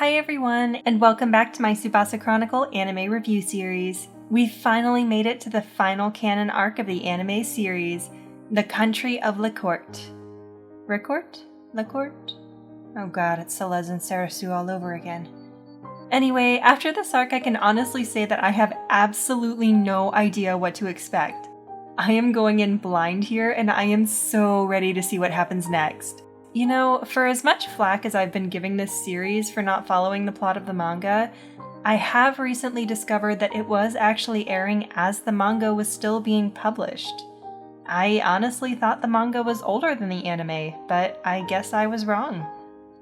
Hi everyone, and welcome back to my Tsubasa Chronicle anime review series. We've finally made it to the final canon arc of the anime series, the Country of LeCourt. LeCourt? Oh god, it's Celeste and Sarasu all over again. Anyway, after this arc I can honestly say that I have absolutely no idea what to expect. I am going in blind here, and I am so ready to see what happens next. You know, for as much flack as I've been giving this series for not following the plot of the manga, I have recently discovered that it was actually airing as the manga was still being published. I honestly thought the manga was older than the anime, but I guess I was wrong.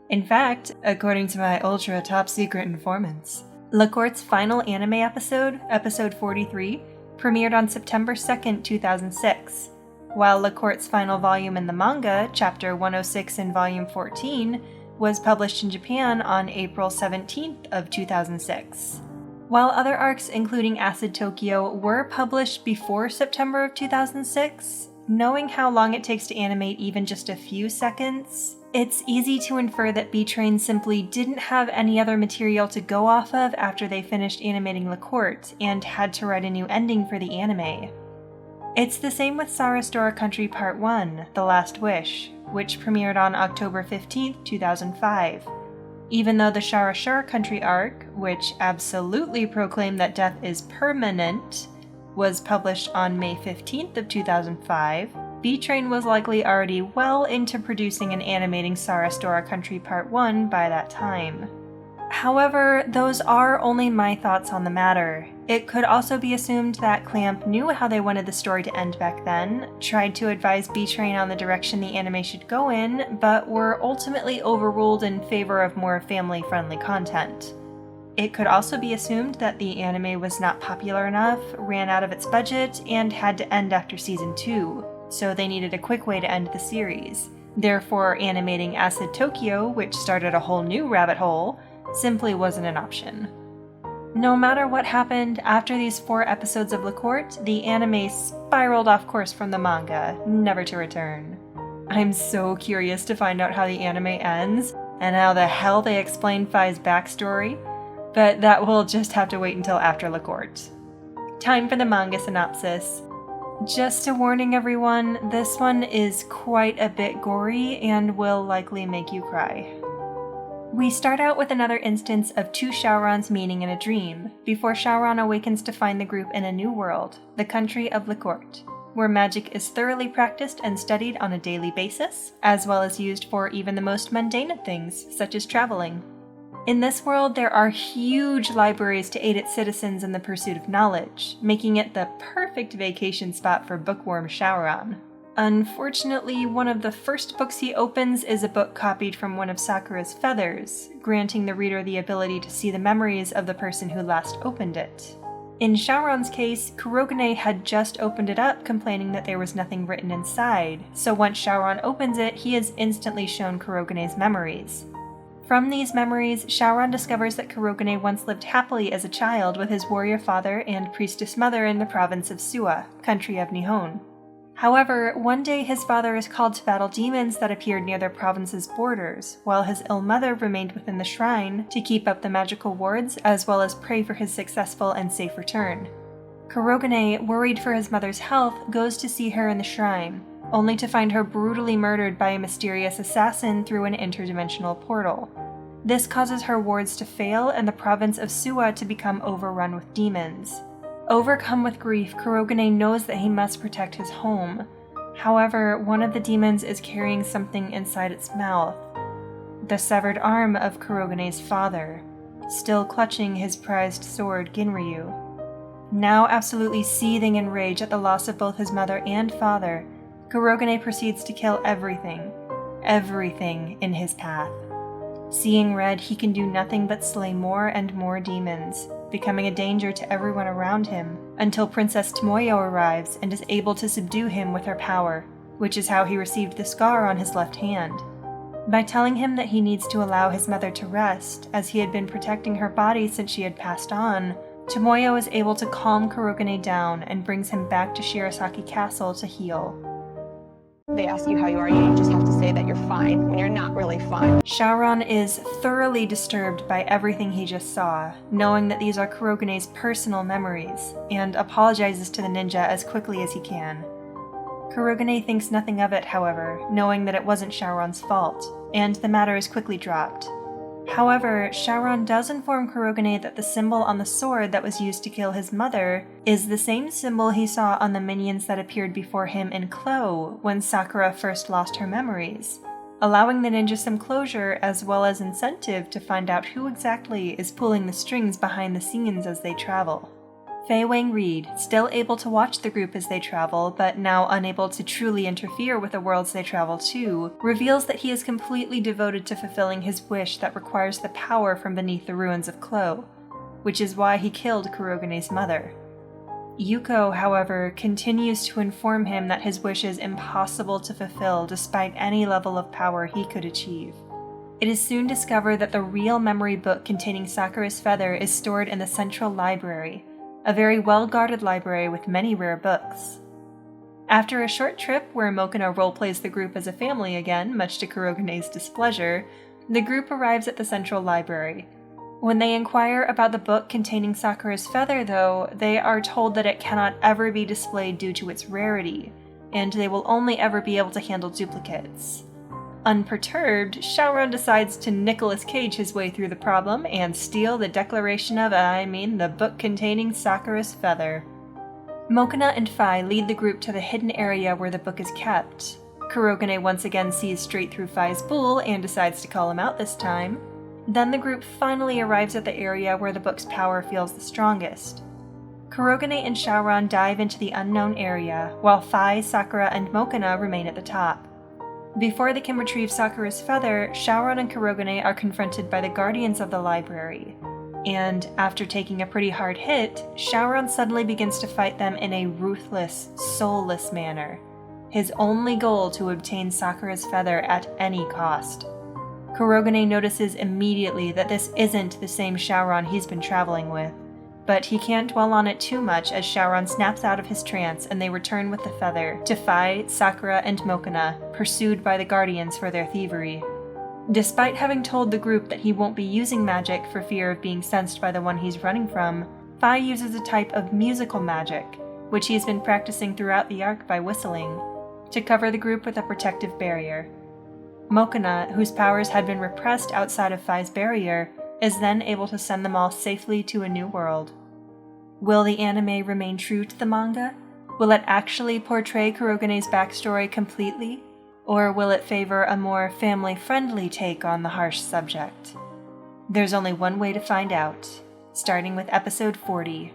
In fact, according to my ultra top secret informants, LeCourt's final anime episode, episode 43, premiered on September 2nd, 2006. While LeCourt's final volume in the manga, Chapter 106 in Volume 14, was published in Japan on April 17th of 2006. While other arcs, including Acid Tokyo, were published before September of 2006, knowing how long it takes to animate even just a few seconds, it's easy to infer that B-Train simply didn't have any other material to go off of after they finished animating LeCourt and had to write a new ending for the anime. It's the same with Sarastora Country Part 1, The Last Wish, which premiered on October 15th, 2005. Even though the Sarastora Country arc, which absolutely proclaimed that death is permanent, was published on May 15th of 2005, B-Train was likely already well into producing and animating Sarastora Country Part 1 by that time. However, those are only my thoughts on the matter. It could also be assumed that Clamp knew how they wanted the story to end back then, tried to advise B-Train on the direction the anime should go in, but were ultimately overruled in favor of more family-friendly content. It could also be assumed that the anime was not popular enough, ran out of its budget, and had to end after season 2, so they needed a quick way to end the series. Therefore, animating Acid Tokyo, which started a whole new rabbit hole, simply wasn't an option. No matter what happened, after these 4 episodes of LeCourt, the anime spiraled off course from the manga, never to return. I'm so curious to find out how the anime ends, and how the hell they explain Phi's backstory, but that will just have to wait until after LeCourt. Time for the manga synopsis. Just a warning everyone, this one is quite a bit gory and will likely make you cry. We start out with another instance of 2 Shaorans meeting in a dream, before Shaoran awakens to find the group in a new world, the Country of LeCourt, where magic is thoroughly practiced and studied on a daily basis, as well as used for even the most mundane of things, such as traveling. In this world, there are huge libraries to aid its citizens in the pursuit of knowledge, making it the perfect vacation spot for bookworm Shaoran. Unfortunately, one of the first books he opens is a book copied from one of Sakura's feathers, granting the reader the ability to see the memories of the person who last opened it. In Shaoran's case, Kurogane had just opened it up, complaining that there was nothing written inside, so once Shaoran opens it, he is instantly shown Kurogane's memories. From these memories, Shaoran discovers that Kurogane once lived happily as a child with his warrior father and priestess mother in the province of Suwa, country of Nihon. However, one day his father is called to battle demons that appeared near their province's borders, while his ill mother remained within the shrine to keep up the magical wards as well as pray for his successful and safe return. Kurogane, worried for his mother's health, goes to see her in the shrine, only to find her brutally murdered by a mysterious assassin through an interdimensional portal. This causes her wards to fail and the province of Suwa to become overrun with demons. Overcome with grief, Kurogane knows that he must protect his home. However, one of the demons is carrying something inside its mouth. The severed arm of Kurogane's father, still clutching his prized sword Ginryu. Now absolutely seething in rage at the loss of both his mother and father, Kurogane proceeds to kill everything in his path. Seeing red, he can do nothing but slay more and more demons, becoming a danger to everyone around him, until Princess Tomoyo arrives and is able to subdue him with her power, which is how he received the scar on his left hand. By telling him that he needs to allow his mother to rest, as he had been protecting her body since she had passed on, Tomoyo is able to calm Kurogane down and brings him back to Shirasaki Castle to heal. They ask you how you are, you just have to say that you're fine when you're not really fine. Shaoran is thoroughly disturbed by everything he just saw, knowing that these are Kurogene's personal memories, and apologizes to the ninja as quickly as he can. Kurogane thinks nothing of it, however, knowing that it wasn't Shaoran's fault, and the matter is quickly dropped. However, Shaoran does inform Kurogane that the symbol on the sword that was used to kill his mother is the same symbol he saw on the minions that appeared before him in Clo when Sakura first lost her memories, allowing the ninja some closure as well as incentive to find out who exactly is pulling the strings behind the scenes as they travel. Fei Wang Reed, still able to watch the group as they travel, but now unable to truly interfere with the worlds they travel to, reveals that he is completely devoted to fulfilling his wish that requires the power from beneath the ruins of Clo, which is why he killed Kurogene's mother. Yuko, however, continues to inform him that his wish is impossible to fulfill despite any level of power he could achieve. It is soon discovered that the real memory book containing Sakura's feather is stored in the Central Library, a very well-guarded library with many rare books. After a short trip where Mokona roleplays the group as a family again, much to Kurogene's displeasure, the group arrives at the Central Library. When they inquire about the book containing Sakura's feather, though, they are told that it cannot ever be displayed due to its rarity, and they will only ever be able to handle duplicates. Unperturbed, Shaoran decides to Nicolas Cage his way through the problem and steal the declaration of, the book containing Sakura's feather. Mokona and Fai lead the group to the hidden area where the book is kept. Kurogane once again sees straight through Fai's bull and decides to call him out this time. Then the group finally arrives at the area where the book's power feels the strongest. Kurogane and Shaoran dive into the unknown area, while Fai, Sakura, and Mokona remain at the top. Before they can retrieve Sakura's feather, Shaoran and Kurogane are confronted by the guardians of the library. And after taking a pretty hard hit, Shaoran suddenly begins to fight them in a ruthless, soulless manner, his only goal to obtain Sakura's feather at any cost. Kurogane notices immediately that this isn't the same Shaoran he's been traveling with, but he can't dwell on it too much as Shaoran snaps out of his trance and they return with the feather to Fai, Sakura, and Mokona, pursued by the Guardians for their thievery. Despite having told the group that he won't be using magic for fear of being sensed by the one he's running from, Fai uses a type of musical magic, which he's been practicing throughout the arc by whistling, to cover the group with a protective barrier. Mokona, whose powers had been repressed outside of Fai's barrier, is then able to send them all safely to a new world. Will the anime remain true to the manga? Will it actually portray Kurogene's backstory completely? Or will it favor a more family-friendly take on the harsh subject? There's only one way to find out, starting with episode 40.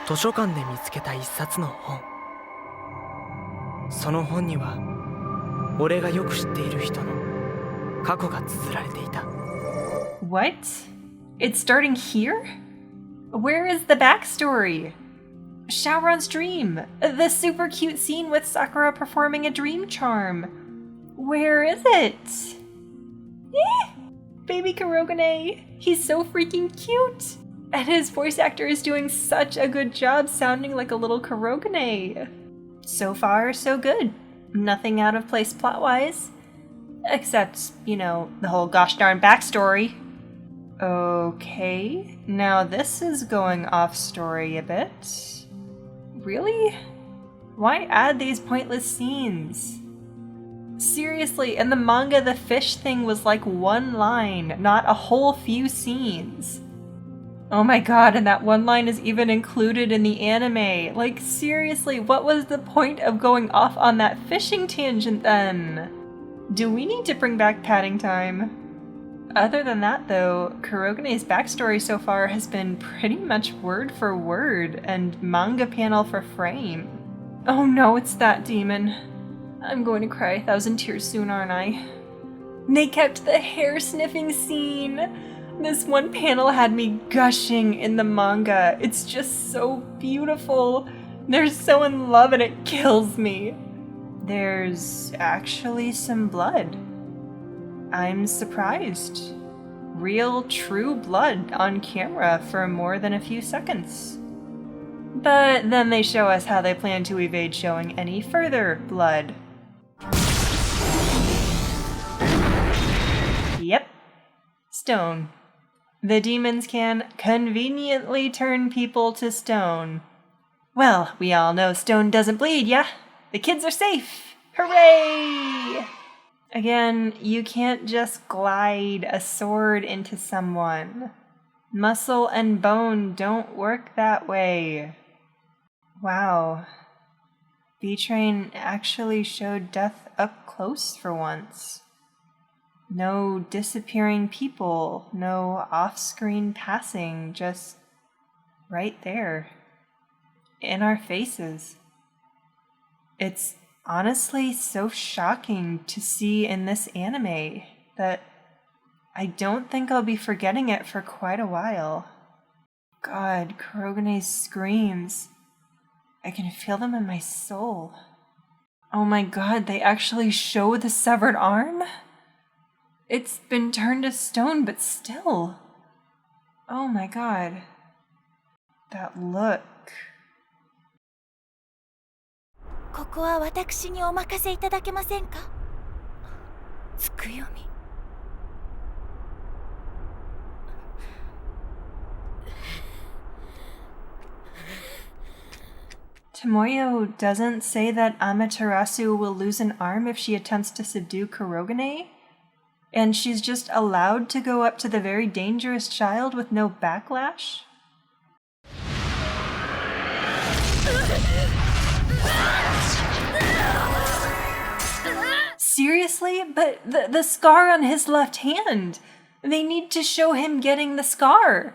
図書館で見つけた一冊の本。その本には、俺がよく知っている人の過去が綴られていた。What? It's starting here? Where is the backstory? Shaoran's dream! The super cute scene with Sakura performing a dream charm! Where is it? Baby Kurogane! He's so freaking cute! And his voice actor is doing such a good job sounding like a little Kurogane. So far, so good. Nothing out of place plot-wise. Except, the whole gosh darn backstory. Okay, now this is going off story a bit. Really? Why add these pointless scenes? Seriously, in the manga the fish thing was like one line, not a whole few scenes. Oh my god, and that one line is even included in the anime. Like, seriously, what was the point of going off on that fishing tangent then? Do we need to bring back padding time? Other than that, though, Kurogene's backstory so far has been pretty much word for word and manga panel for frame. Oh no, it's that demon. I'm going to cry 1,000 tears soon, aren't I? They kept the hair sniffing scene! This one panel had me gushing in the manga. It's just so beautiful. They're so in love and it kills me. There's actually some blood. I'm surprised. Real, true blood on camera for more than a few seconds. But then they show us how they plan to evade showing any further blood. Yep. Stone. The demons can conveniently turn people to stone. Well, we all know stone doesn't bleed, yeah? The kids are safe! Hooray! Again, you can't just glide a sword into someone. Muscle and bone don't work that way. Wow. B-Train actually showed death up close for once. No disappearing people, no off-screen passing, just right there. In our faces. It's honestly so shocking to see in this anime that I don't think I'll be forgetting it for quite a while. God, Kurogene's screams. I can feel them in my soul. Oh my god, they actually show the severed arm? It's been turned to stone, but still. Oh my god. That look. ここは私にお任せいただけませんか？つくよみ。Tomoyo doesn't say that Amaterasu will lose an arm if she attempts to subdue Kurogane, and she's just allowed to go up to the very dangerous child with no backlash? Seriously? But the scar on his left hand! They need to show him getting the scar!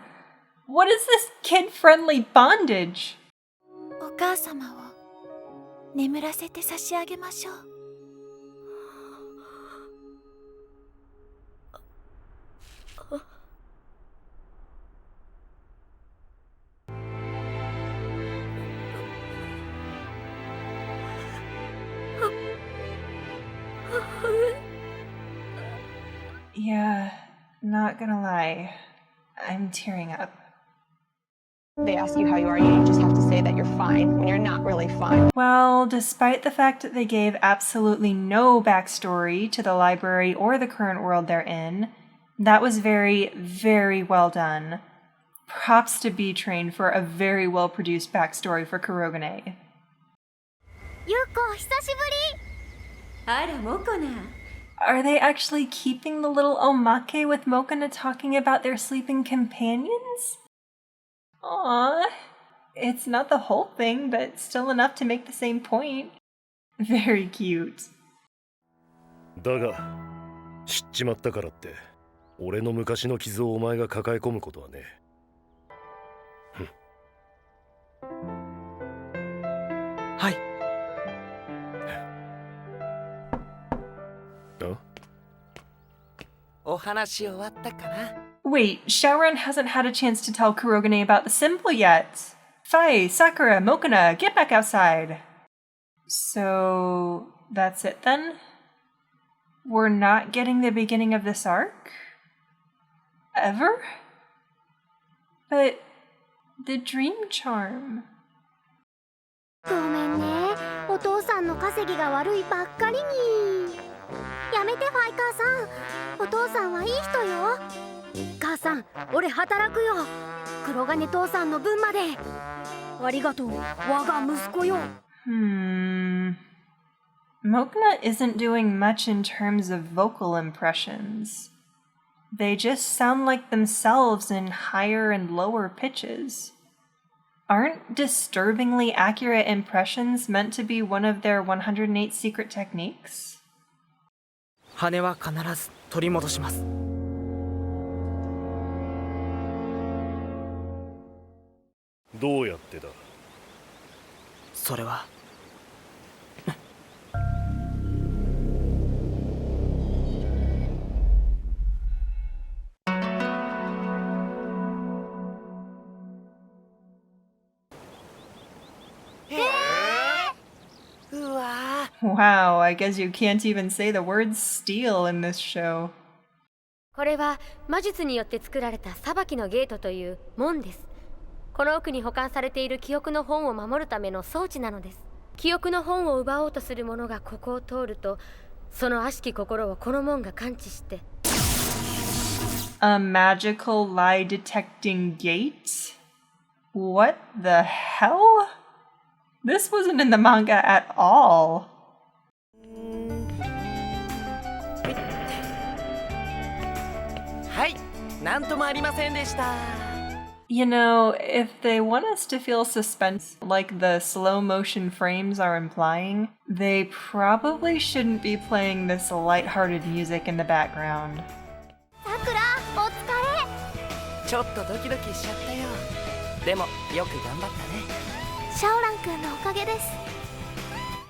What is this kid-friendly bondage? お母様を眠らせて差し上げましょう。Yeah, not gonna lie. I'm tearing up. They ask you how you are, you just have to say that you're fine when you're not really fine. Well, despite the fact that they gave absolutely no backstory to the library or the current world they're in, that was very, very well done. Props to B-Train for a very well-produced backstory for Kurogane. Yuko, 久しぶり。あら、モコナ。 Are they actually keeping the little omake with Mokona talking about their sleeping companions? Aww. It's not the whole thing, but still enough to make the same point. Very cute. だが、知っちまったからって、俺の昔の傷をお前が抱え込むことはね。はい。お話終わったかな? Wait, Shaoran hasn't had a chance to tell Kurogane about the symbol yet. Fai, Sakura, Mokona, get back outside. So, that's it then? We're not getting the beginning of this arc? Ever? But the dream charm. ごめんね。お父さんの稼ぎが悪いばっかりに。やめてファイカーさん。お父さんはいい人よ。母さん、俺働くよ。黒金父さんの分まで。ありがとう、我が息子よ。Mokona isn't doing much in terms of vocal impressions. They just sound like themselves in higher and lower pitches. Aren't disturbingly accurate impressions meant to be one of their 108 secret techniques? 羽は必ず取り戻します。どうやってだ？それは。Wow, I guess you can't even say the word steal in this show. これは魔術によって作られた裁きのゲートという門です。この奥に保管されている記憶の本を守るための装置なのです。記憶の本を奪おうとする者がここを通ると、その悪しき心をこの門が感知して。A magical lie detecting gate? What the hell? This wasn't in the manga at all. You know, if they want us to feel suspense like the slow motion frames are implying, they probably shouldn't be playing this lighthearted music in the background. さくら、お疲れ。ちょっとドキドキしちゃったよ。でもよく頑張ったね。シャオラン君のおかげです。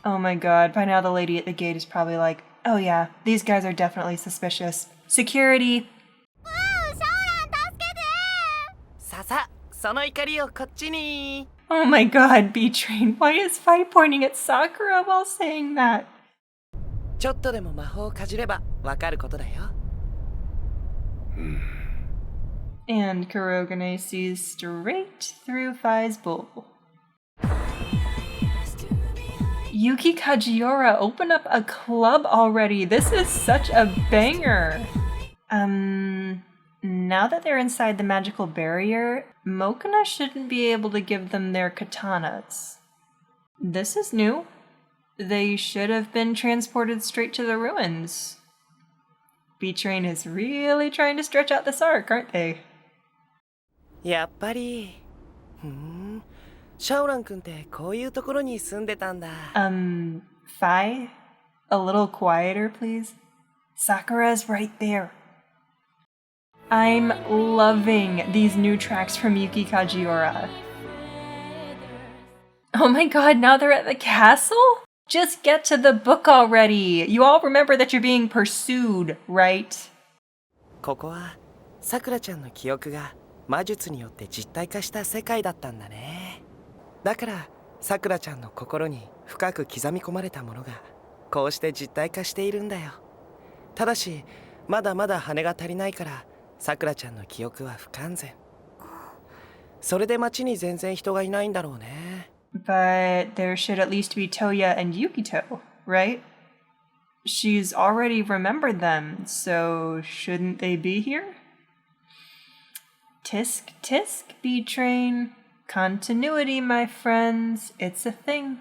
Oh my god, by now the lady at the gate is probably like, oh yeah, these guys are definitely suspicious. Security! わあ、シャオラン助けて。ささ、その怒りをこっちに。 Oh my god, B-Train, why is Fi pointing at Sakura while saying that? ちょっとでも魔法をかじればわかることだよ。And Kurogane sees straight through Fi's bull. Yuki Kajiura, open up a club already. This is such a banger. Now that they're inside the magical barrier, Mokona shouldn't be able to give them their katanas. This is new. They should have been transported straight to the ruins. B-Train is really trying to stretch out this arc, aren't they? やっぱり。シャオラン君ってこういうところに住んでたんだ。Fi? A little quieter, please? Sakura's right there. I'm loving these new tracks from Yuki Kajiura. Oh my god, now they're at the castle? Just get to the book already. You all remember that you're being pursued, right? ここはさくらちゃんの記憶が魔術によって実体化した世界だったんだね。だからさくらちゃんの心に深く刻み込まれたものがこうして実体化しているんだよ。ただしまだまだ羽が足りないからさくらちゃんの記憶は不完全。それで街に全然人がいないんだろうね。But there should at least be Toya and Yukito, right? She's already remembered them, so shouldn't they be here? Tisk tisk, B-Train. Continuity, my friends. It's a thing.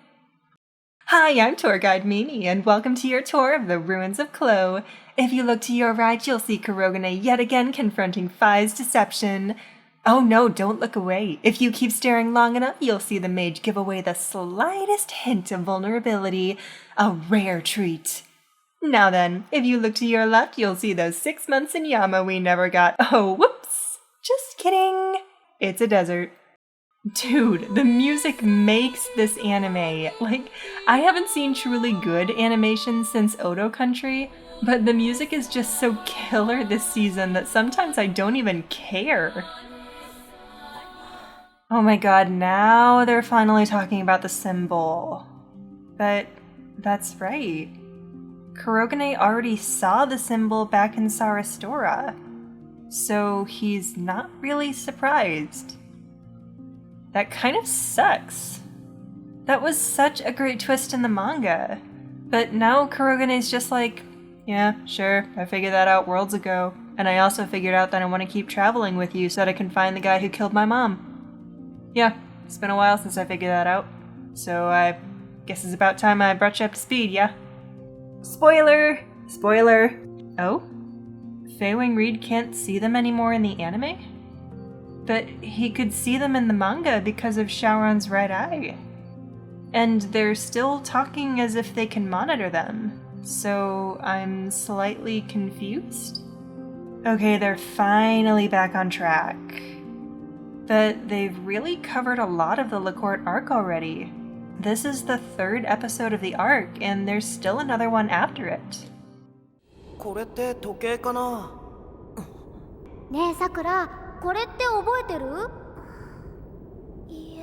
Hi, I'm Tour Guide Mimi, and welcome to your tour of the ruins of Clo. If you look to your right, you'll see Kurogane yet again confronting Fi's deception. Oh no, don't look away. If you keep staring long enough, you'll see the mage give away the slightest hint of vulnerability. A rare treat. Now then, if you look to your left, you'll see those 6 months in Yama we never got. Oh, whoops. Just kidding. It's a desert. Dude, the music makes this anime. Like, I haven't seen truly good animation since Odo Country, but the music is just so killer this season that sometimes I don't even care. Oh my god, now they're finally talking about the symbol. But that's right. Kurogane already saw the symbol back in Sarastora, so he's not really surprised. That kind of sucks. That was such a great twist in the manga. But now Kurogane's just like, yeah, sure, I figured that out worlds ago. And I also figured out that I want to keep traveling with you so that I can find the guy who killed my mom. Yeah, it's been a while since I figured that out. So I guess it's about time I brought you up to speed, yeah? Spoiler! Spoiler! Oh? Fei-Wing Reed can't see them anymore in the anime? But he could see them in the manga because of Shaoran's right eye. And they're still talking as if they can monitor them. So I'm slightly confused? Okay, they're finally back on track. But they've really covered a lot of the LeCourt arc already. This is the 3rd episode of the arc, and there's still another one after it. これって時計かな？ねえさくら、これって覚えてる？いい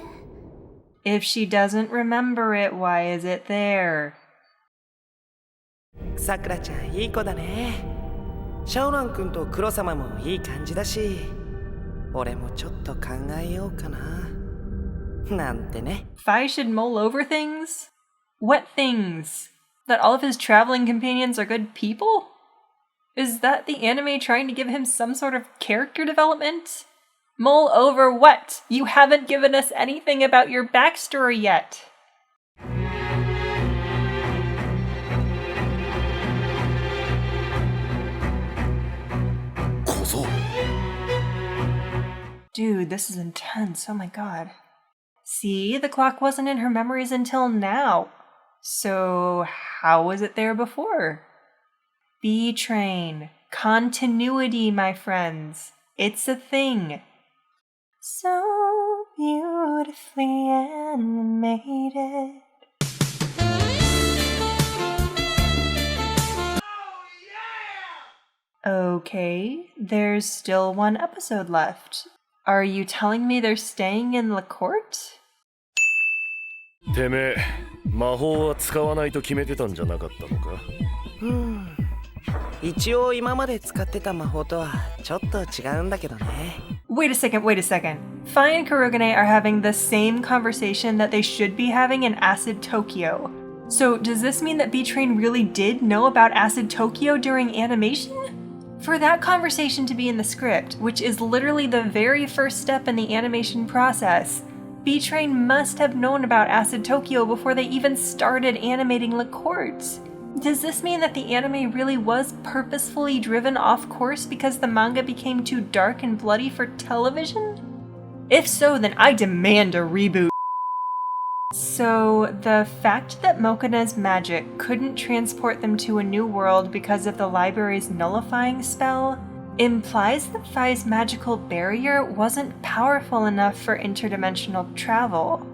え。 If she doesn't remember it, why is it there? さくらちゃんいい子だね。シャオラン君とクロ様もいい感じだし、俺もちょっと考えようかな。なんてね。 Fi should mull over things? What things? That all of his traveling companions are good people? Is that the anime trying to give him some sort of character development? Mull over what? You haven't given us anything about your backstory yet. Dude, this is intense. Oh my god. See, the clock wasn't in her memories until now. So, how was it there before? B-Train. Continuity, my friends. It's a thing. So beautifully animated. Okay, there's still one episode left. Are you telling me they're staying in LeCourt? てめえ、魔法は使わないと決めてたんじゃなかったのか？一応今まで使ってた魔法とはちょっと違うんだけどね。 Wait a second. Fi and Kurogane are having the same conversation that they should be having in Acid Tokyo. So does this mean that B-Train really did know about Acid Tokyo during animation? For that conversation to be in the script, which is literally the very first step in the animation process, B-Train must have known about Acid Tokyo before they even started animating LeCourt. Does this mean that the anime really was purposefully driven off course because the manga became too dark and bloody for television? If so, then I demand a reboot. So, the fact that Mokuna's magic couldn't transport them to a new world because of the library's nullifying spell implies that Fi's magical barrier wasn't powerful enough for interdimensional travel.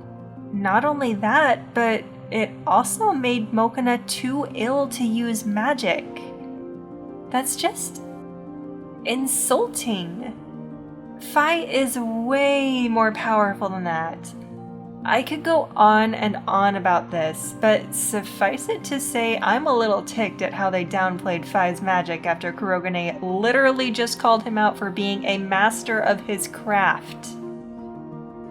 Not only that, but it also made Mokuna too ill to use magic. That's just insulting. Fi is way more powerful than that. I could go on and on about this, but suffice it to say I'm a little ticked at how they downplayed Fi's magic after Kurogane literally just called him out for being a master of his craft.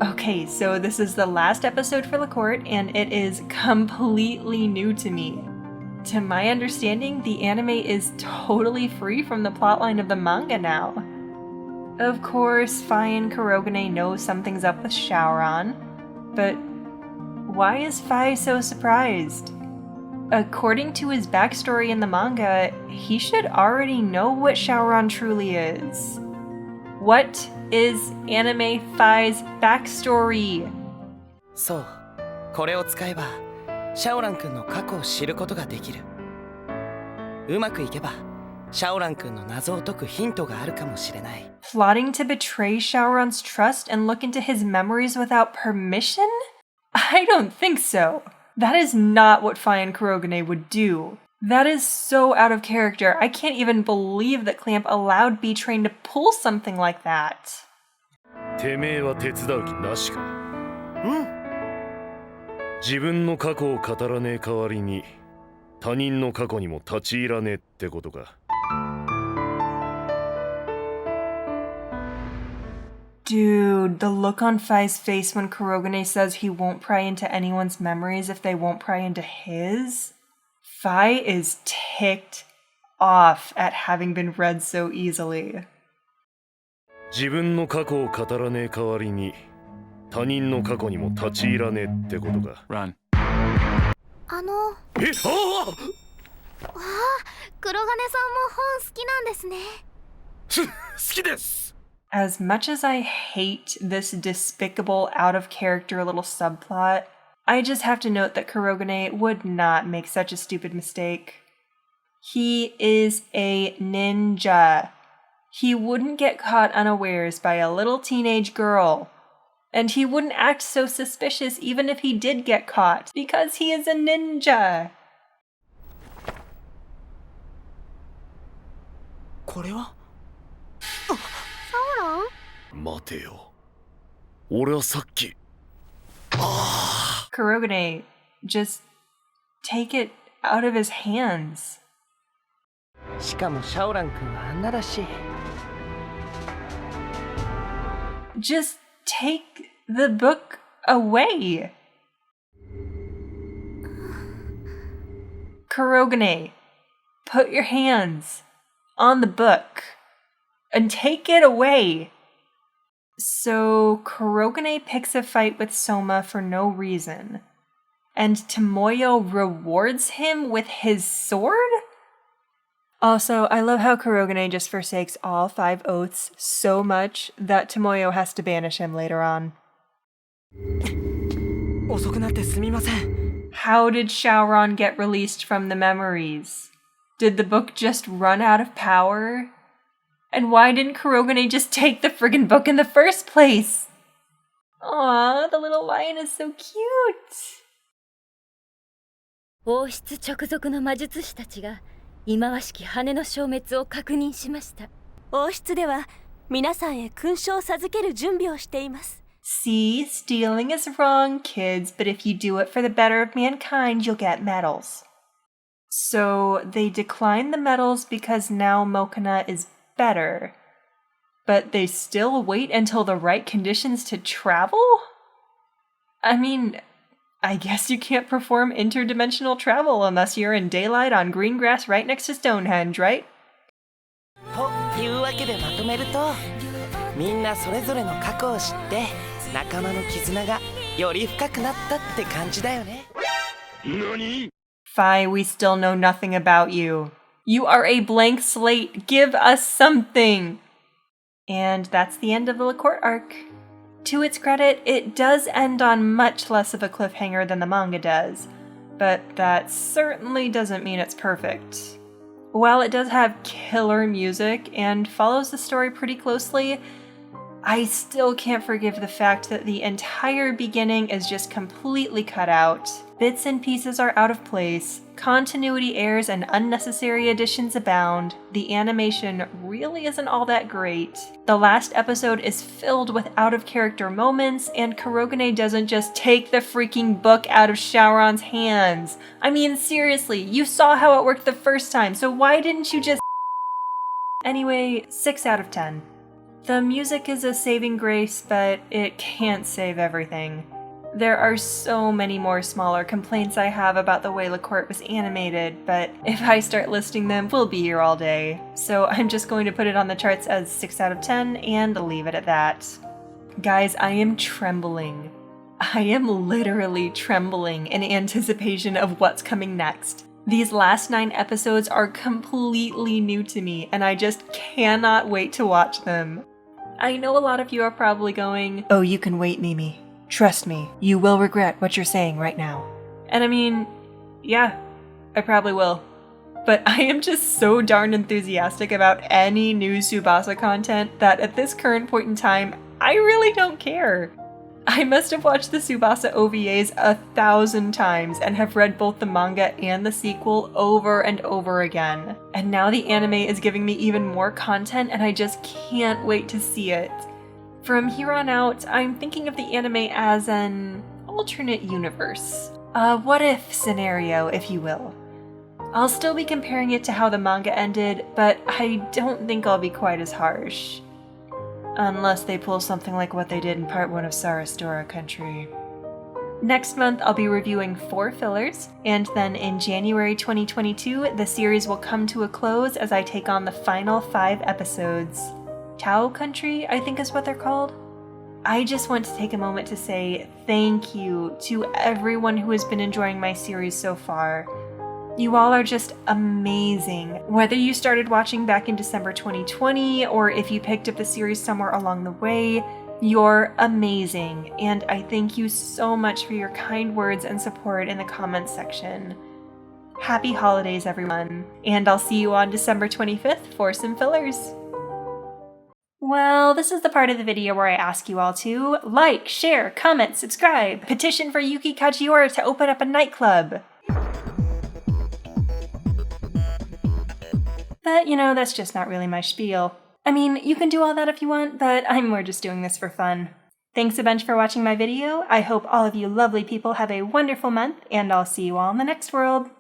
Okay, so this is the last episode for LeCourt, and it is completely new to me. To my understanding, the anime is totally free from the plotline of the manga now. Of course, Fi and Kurogane know something's up with Shaoran, but why is Fi so surprised? According to his backstory in the manga, he should already know what Shaoran truly is. What is anime Fi's backstory? そう、これを使えばシャオラン君の過去を知ることができる。うまくいけばシャオラン君の謎を解くヒントがあるかもしれない。 Plotting to betray Shaoran's trust and look into his memories without permission? I don't think so. That is not what Fi and Kurogane would do. That is so out of character. I can't even believe that Clamp allowed B-Train to pull something like that. てめえは手伝う気なしか？うん。自分の過去を語らねえ代わりに他人の過去にも立ち入らねえってことか。Dude, the look on Fi's face when Kurogane says he won't pry into anyone's memories if they won't pry into his? Fi is ticked off at having been read so easily. 自分の過去を語らねえ代わりに他人の過去にも立ち入らねえってことか。え、ああ、黒金さんも本好きなんですね。好きです。 As much as I hate this despicable, out-of-character little subplot, I just have to note that Kurogane would not make such a stupid mistake. He is a ninja. He wouldn't get caught unawares by a little teenage girl. And he wouldn't act so suspicious even if he did get caught, because he is a ninja. これは？待てよ。俺はさっき。Kurogane, just take it out of his hands. しかもシャオラン君はあんなだし。Just take the book away. Kurogane, put your hands on the book and take it away. So Kurogane picks a fight with Soma for no reason, and Tomoyo rewards him with his sword? Also, I love how Kurogane just forsakes all 5 oaths so much that Tomoyo has to banish him later on. How did Shaoran get released from the memories? Did the book just run out of power? And why didn't Kurogane just take the friggin' book in the first place? Aww, the little lion is so cute! 王室直属の魔術師たちが忌まわしき羽の消滅を確認しました。王室では皆さんへ勲章を授ける準備をしています。 See, stealing is wrong, kids, but if you do it for the better of mankind, you'll get medals. So they decline the medals because now Mokona is better, but they still wait until the right conditions to travel? I mean, I guess you can't perform interdimensional travel unless you're in daylight on green grass right next to Stonehenge, right? というわけでまとめると、みんなそれぞれの過去を知って仲間の絆がより深くなったって感じだよね。何? Fi, we still know nothing about you. You are a blank slate. Give us something. And that's the end of the LeCourt arc. To its credit, it does end on much less of a cliffhanger than the manga does, but that certainly doesn't mean it's perfect. While it does have killer music and follows the story pretty closely, I still can't forgive the fact that the entire beginning is just completely cut out. Bits and pieces are out of place, continuity errors and unnecessary additions abound, the animation really isn't all that great, the last episode is filled with out-of-character moments, and Kurogane doesn't just take the freaking book out of Shaoran's hands. I mean, seriously, you saw how it worked the first time, so why didn't you just... Anyway, 6 out of 10. The music is a saving grace, but it can't save everything. There are so many more smaller complaints I have about the way LeCourt was animated, but if I start listing them, we'll be here all day. So I'm just going to put it on the charts as 6 out of 10 and leave it at that. Guys, I am trembling. I am literally trembling in anticipation of what's coming next. These last 9 episodes are completely new to me, and I just cannot wait to watch them. I know a lot of you are probably going, "Oh, you can wait, Mimi. Trust me, you will regret what you're saying right now." And I mean, yeah, I probably will. But I am just so darn enthusiastic about any new Tsubasa content that at this current point in time, I really don't care. I must have watched the Tsubasa OVAs 1,000 times and have read both the manga and the sequel over and over again. And now the anime is giving me even more content and I just can't wait to see it. From here on out, I'm thinking of the anime as an alternate universe. A what-if scenario, if you will. I'll still be comparing it to how the manga ended, but I don't think I'll be quite as harsh. Unless they pull something like what they did in part 1 of Sarastora Country. Next month, I'll be reviewing 4 fillers, and then in January 2022, the series will come to a close as I take on the final 5 episodes. Tao Country, I think is what they're called. I just want to take a moment to say thank you to everyone who has been enjoying my series so far. You all are just amazing. Whether you started watching back in December 2020 or if you picked up the series somewhere along the way, you're amazing. And I thank you so much for your kind words and support in the comments section. Happy holidays, everyone. And I'll see you on December 25th for some fillers. Well, this is the part of the video where I ask you all to like, share, comment, subscribe, petition for Yuki Kajiura to open up a nightclub. But, you know, that's just not really my spiel. I mean, you can do all that if you want, but I'm more just doing this for fun. Thanks a bunch for watching my video. I hope all of you lovely people have a wonderful month, and I'll see you all in the next world.